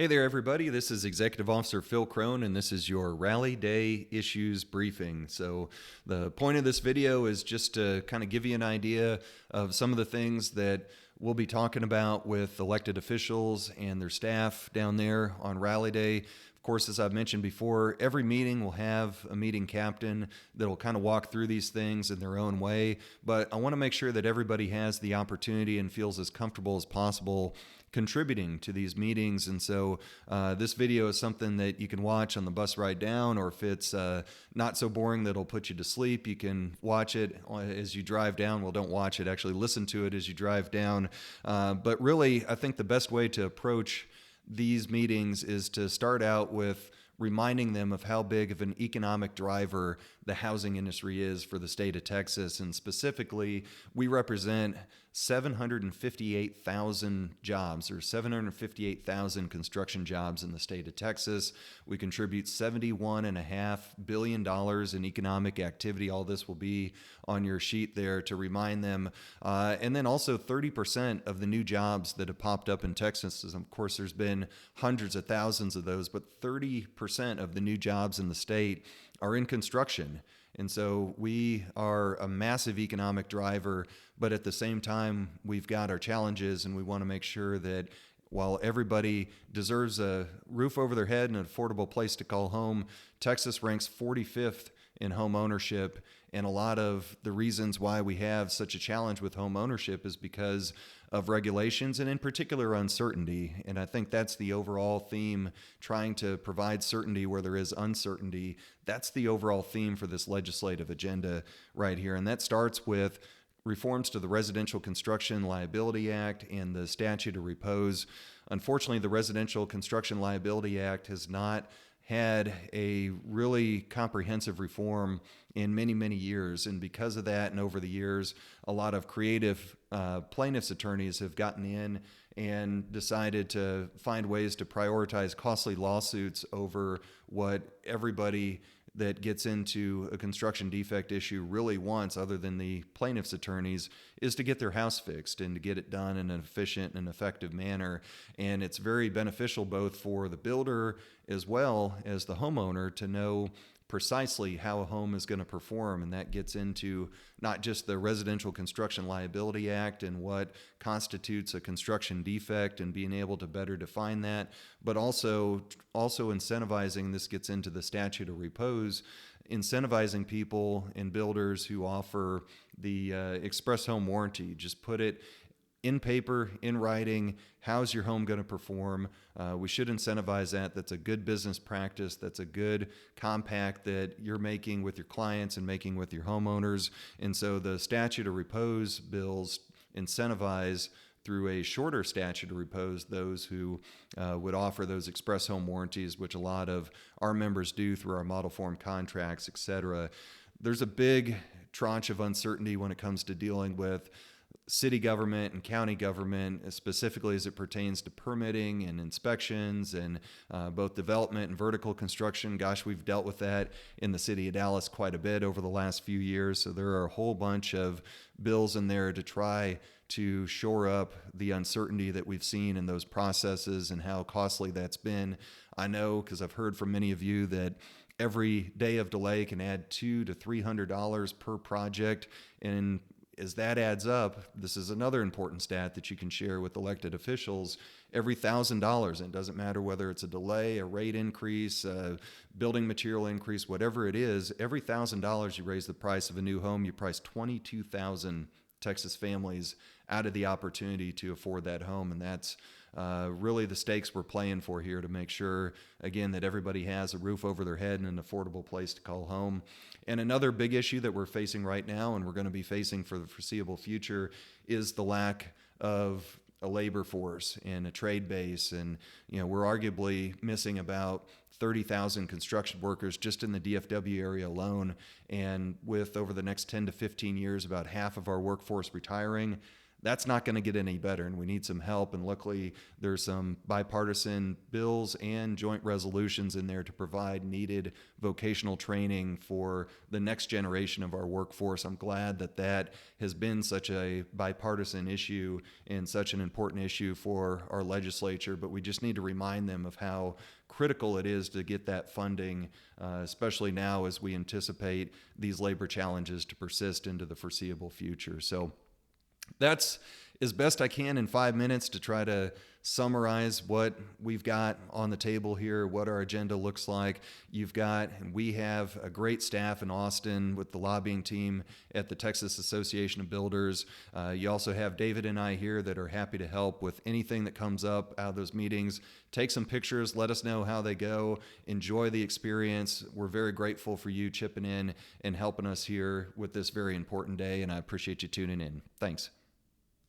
Hey there, everybody. This is Executive Officer Phil Crone, and this is your Rally Day Issues Briefing. So, the point of this video is just to kind of give you an idea of some of the things that we'll be talking about with elected officials and their staff down there on Rally Day. Of course, as I've mentioned before, every meeting will have a meeting captain that will kind of walk through these things in their own way, but I want to make sure that everybody has the opportunity and feels as comfortable as possible contributing to these meetings. And so this video is something that you can watch on the bus ride down, or if it's not so boring that it'll put you to sleep, you can watch it as you drive down. Well, don't watch it, actually listen to it as you drive down. But really, I think the best way to approach these meetings is to start out with reminding them of how big of an economic driver the housing industry is for the state of Texas. And specifically, we represent 758,000 jobs, or 758,000 construction jobs in the state of Texas. We contribute $71.5 billion in economic activity. All this will be on your sheet there to remind them. And then also 30% of the new jobs that have popped up in Texas, of course, there's been hundreds of thousands of those, but 30% of the new jobs in the state are in construction. And so we are a massive economic driver, but at the same time, we've got our challenges, and we want to make sure that while everybody deserves a roof over their head and an affordable place to call home, Texas ranks 45th in home ownership. And a lot of the reasons why we have such a challenge with home ownership is because of regulations, and in particular uncertainty. And I think that's the overall theme, trying to provide certainty where there is uncertainty. That's the overall theme for this legislative agenda right here. And that starts with reforms to the Residential Construction Liability Act and the statute of repose. Unfortunately, the Residential Construction Liability Act has not had a really comprehensive reform in many, many years. And because of that, and over the years, a lot of creative plaintiffs' attorneys have gotten in and decided to find ways to prioritize costly lawsuits over what everybody that gets into a construction defect issue really wants, other than the plaintiff's attorneys, is to get their house fixed and to get it done in an efficient and effective manner. And it's very beneficial both for the builder as well as the homeowner to know precisely how a home is going to perform. And that gets into not just the Residential Construction Liability Act and what constitutes a construction defect and being able to better define that, but also incentivizing, this gets into the statute of repose, incentivizing people and builders who offer the express home warranty. Just put it in paper, in writing, how's your home going to perform? We should incentivize that. That's a good business practice. That's a good compact that you're making with your clients and making with your homeowners. And so the statute of repose bills incentivize, through a shorter statute of repose, those who would offer those express home warranties, which a lot of our members do through our model form contracts, et cetera. There's a big tranche of uncertainty when it comes to dealing with city government and county government, specifically as it pertains to permitting and inspections and both development and vertical construction. Gosh, we've dealt with that in the city of Dallas quite a bit over the last few years. So there are a whole bunch of bills in there to try to shore up the uncertainty that we've seen in those processes and how costly that's been. I know, because I've heard from many of you, that every day of delay can add $200 to $300 per project. And as that adds up, this is another important stat that you can share with elected officials. Every $1,000, and it doesn't matter whether it's a delay, a rate increase, a building material increase, whatever it is, every $1,000 you raise the price of a new home, you price 22,000 Texas families out of the opportunity to afford that home. And that's really the stakes we're playing for here, to make sure, again, that everybody has a roof over their head and an affordable place to call home. And another big issue that we're facing right now, and we're going to be facing for the foreseeable future, is the lack of a labor force and a trade base. And, we're arguably missing about 30,000 construction workers just in the DFW area alone. And with over the next 10 to 15 years, about half of our workforce retiring, That's not going to get any better, and we need some help. And luckily, there's some bipartisan bills and joint resolutions in there to provide needed vocational training for the next generation of our workforce. I'm glad that that has been such a bipartisan issue and such an important issue for our legislature, but we just need to remind them of how critical it is to get that funding, especially now as we anticipate these labor challenges to persist into the foreseeable future. So that's as best I can in 5 minutes to try to summarize what we've got on the table here, what our agenda looks like. We have a great staff in Austin with the lobbying team at the Texas Association of Builders. You also have David and I here that are happy to help with anything that comes up out of those meetings. Take some pictures, let us know how they go, enjoy the experience. We're very grateful for you chipping in and helping us here with this very important day, and I appreciate you tuning in. Thanks.